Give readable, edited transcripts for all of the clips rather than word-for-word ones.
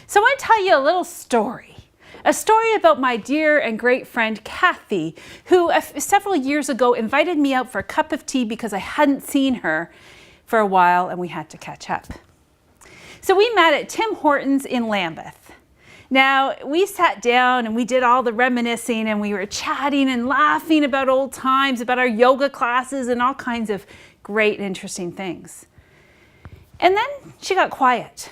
So I want to tell you a little story. A story about my dear and great friend Kathy, who several years ago invited me out for a cup of tea because I hadn't seen her for a while and we had to catch up. So we met at Tim Hortons in Lambeth. Now, we sat down and we did all the reminiscing and we were chatting and laughing about old times, about our yoga classes and all kinds of great, interesting things. And then she got quiet.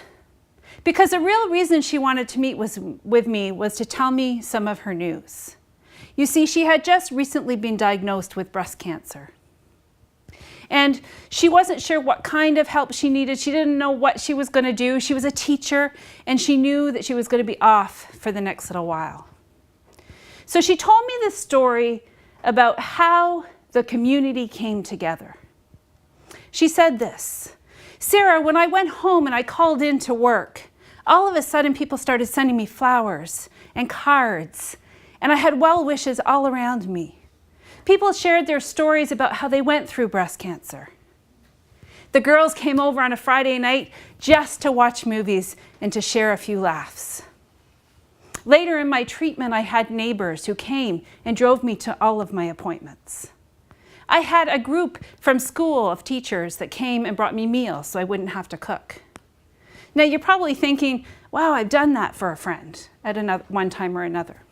Because the real reason she wanted to meet with me was to tell me some of her news. You see, she had just recently been diagnosed with breast cancer. And she wasn't sure what kind of help she needed. She didn't know what she was going to do. She was a teacher, and she knew that she was going to be off for the next little while. So she told me this story about how the community came together. She said this, "Sarah, when I went home and I called in to work, all of a sudden people started sending me flowers and cards, and I had well wishes all around me. People shared their stories about how they went through breast cancer. The girls came over on a Friday night just to watch movies and to share a few laughs. Later in my treatment, I had neighbors who came and drove me to all of my appointments. I had a group from school of teachers that came and brought me meals so I wouldn't have to cook." Now you're probably thinking, wow, I've done that for a friend at one time or another.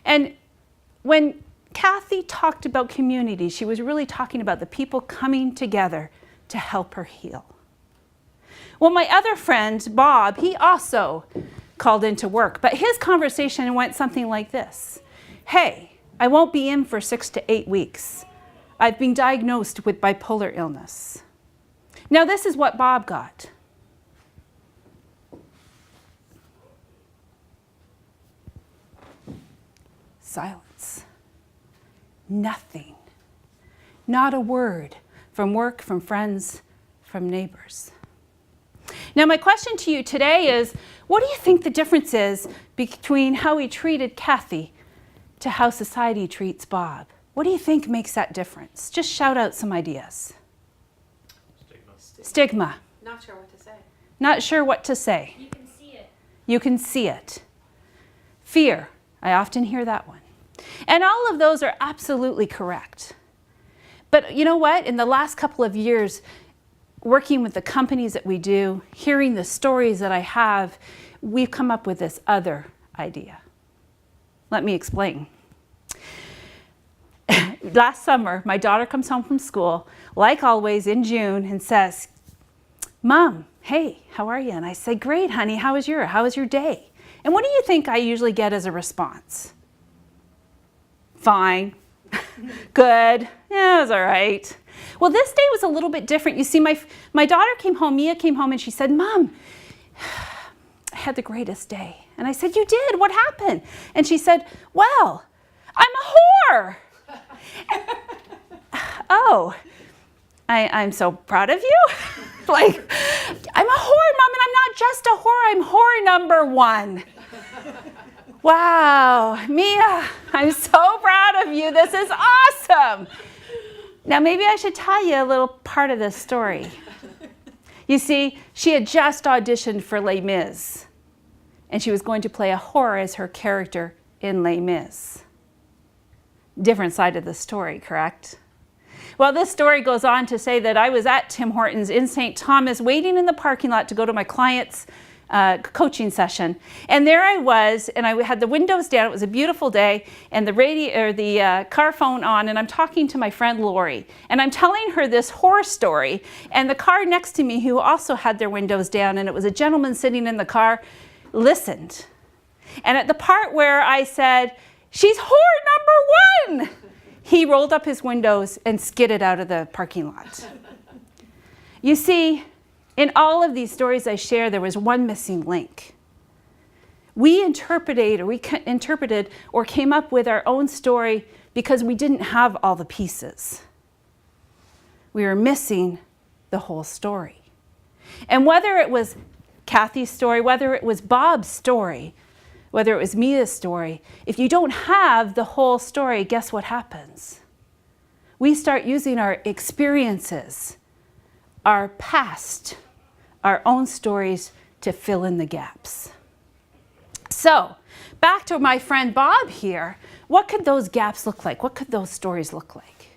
And when Kathy talked about community, she was really talking about the people coming together to help her heal. Well, my other friend, Bob, he also called into work, but his conversation went something like this. "Hey, I won't be in for 6 to 8 weeks. I've been diagnosed with bipolar illness." Now this is what Bob got. Silence. Nothing. Not a word from work, from friends, from neighbors. Now my question to you today is, what do you think the difference is between how we treated Kathy to how society treats Bob? What do you think makes that difference? Just shout out some ideas. Stigma. Not sure what to say. Not sure what to say. You can see it. You can see it. Fear. I often hear that one. And all of those are absolutely correct. But you know what? In the last couple of years, working with the companies that we do, hearing the stories that I have, we've come up with this other idea. Let me explain. Last summer, my daughter comes home from school, like always in June, and says, "Mom, hey, how are you?" And I say, "Great, honey. How was your day?" And what do you think I usually get as a response? "Fine." "Good." "Yeah, it was all right." Well, this day was a little bit different. You see, my daughter came home, Mia came home, and she said, "Mom, I had the greatest day." And I said, "You did? What happened?" And she said, "Well, I'm a whore." "Oh, I'm so proud of you." Like, "I'm a whore, Mom, and I'm not just a whore, I'm whore number 1. "Wow, Mia, I'm so proud of you. This is awesome." Now, maybe I should tell you a little part of this story. You see, she had just auditioned for Les Mis, and she was going to play a whore as her character in Les Mis. Different side of the story, correct? Well, this story goes on to say that I was at Tim Hortons in St. Thomas waiting in the parking lot to go to my client's coaching session. And there I was, and I had the windows down. It was a beautiful day, and the car phone on, and I'm talking to my friend Lori, and I'm telling her this horror story. And the car next to me, who also had their windows down, and it was a gentleman sitting in the car, listened. And at the part where I said, "She's whore number 1," he rolled up his windows and skidded out of the parking lot. You see, in all of these stories I share, there was one missing link. We interpreted or came up with our own story because we didn't have all the pieces. We were missing the whole story. And whether it was Kathy's story, whether it was Bob's story, whether it was Mia's story, if you don't have the whole story, guess what happens? we start using our experiences, our past, our own stories to fill in the gaps. So, back to my friend Bob here, what could those gaps look like? What could those stories look like?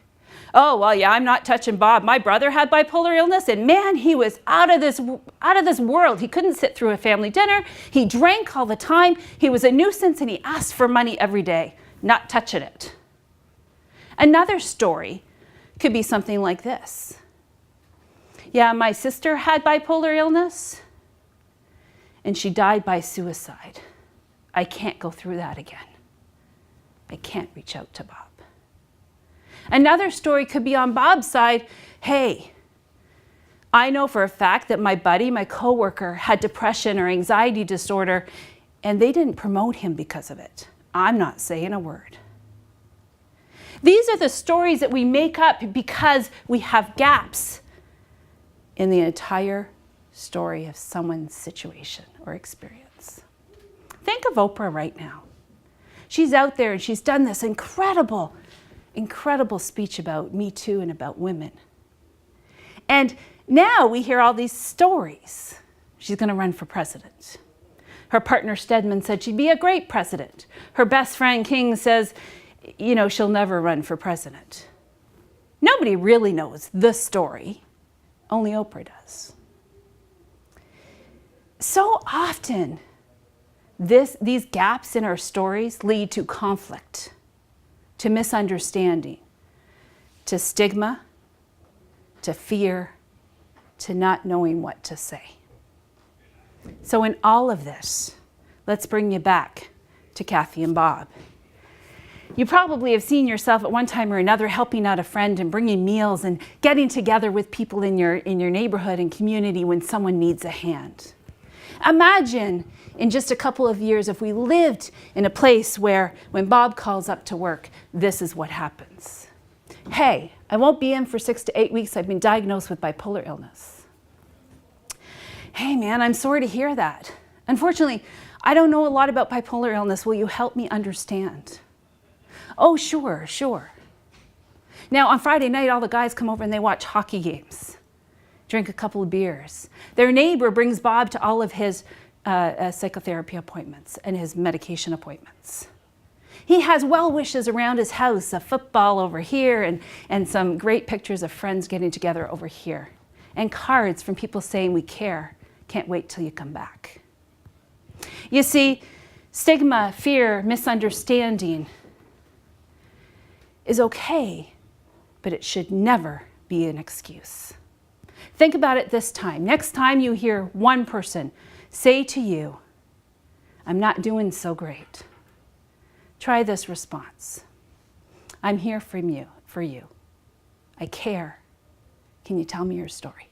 Oh, well, yeah, I'm not touching Bob. My brother had bipolar illness, and man, he was out of this world. He couldn't sit through a family dinner. He drank all the time. He was a nuisance, and he asked for money every day. Not touching it. Another story could be something like this. Yeah, my sister had bipolar illness, and she died by suicide. I can't go through that again. I can't reach out to Bob. Another story could be on Bob's side. Hey, I know for a fact that my buddy, my coworker, had depression or anxiety disorder, and they didn't promote him because of it. I'm not saying a word. These are the stories that we make up because we have gaps in the entire story of someone's situation or experience. Think of Oprah right now. She's out there and she's done this incredible speech about Me Too and about women. And now we hear all these stories. She's going to run for president. Her partner Stedman said she'd be a great president. Her best friend King says, you know, she'll never run for president. Nobody really knows the story. Only Oprah does. So often, these gaps in our stories lead to conflict, to misunderstanding, to stigma, to fear, to not knowing what to say. So in all of this, let's bring you back to Kathy and Bob. You probably have seen yourself at one time or another helping out a friend and bringing meals and getting together with people in your neighborhood and community when someone needs a hand. Imagine in just a couple of years if we lived in a place where when Bob calls up to work, this is what happens. Hey, I won't be in for 6 to 8 weeks. I've been diagnosed with bipolar illness. Hey man, I'm sorry to hear that. Unfortunately, I don't know a lot about bipolar illness. Will you help me understand? Oh, sure. Now on Friday night, all the guys come over and they watch hockey games, drink a couple of beers. Their neighbor brings Bob to all of his psychotherapy appointments and his medication appointments. He has well wishes around his house, a football over here and some great pictures of friends getting together over here. And cards from people saying, we care, can't wait till you come back. You see, stigma, fear, misunderstanding is okay, but it should never be an excuse. Think about it this time. Next time you hear one person say to you, I'm not doing so great. Try this response. I'm here for you. I care. Can you tell me your story?